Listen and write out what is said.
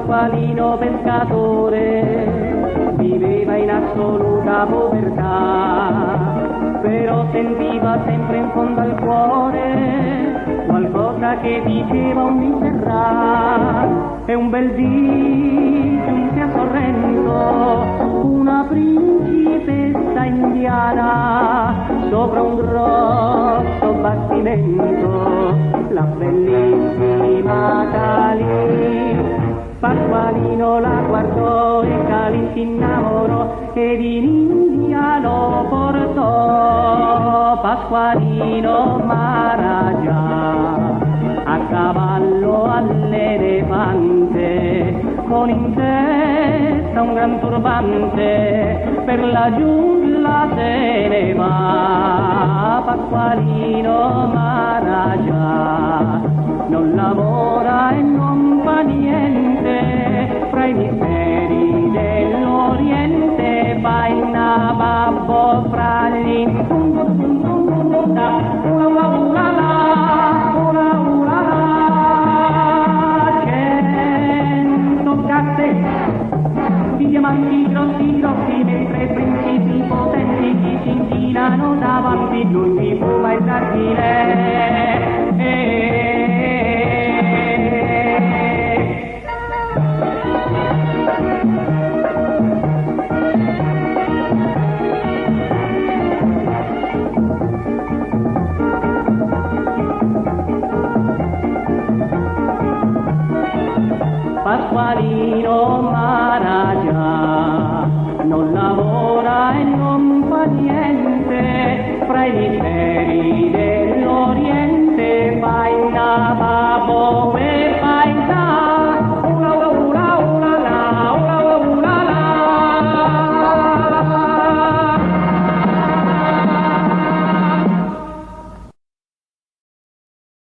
Pasqualino pescatore viveva in assoluta povertà, però sentiva sempre in fondo al cuore qualcosa che diceva un miserà. E un bel dì giunse a Sorrento una principessa indiana sopra un grosso bastimento, la bellissima Calì. Pasqualino la guardò e Calì si innamorò ed in India lo portò. Pasqualino Maharaja a cavallo all'elefante, con in testa un gran turbante, per la giungla se ne va. Pasqualino Maharaja non lavora e non fa niente, fra i misteri dell'Oriente va in Nababbo fra gli di diamanti grossi grossi, mentre principi potenti ci si inchinano davanti, lui si fuma il giardine.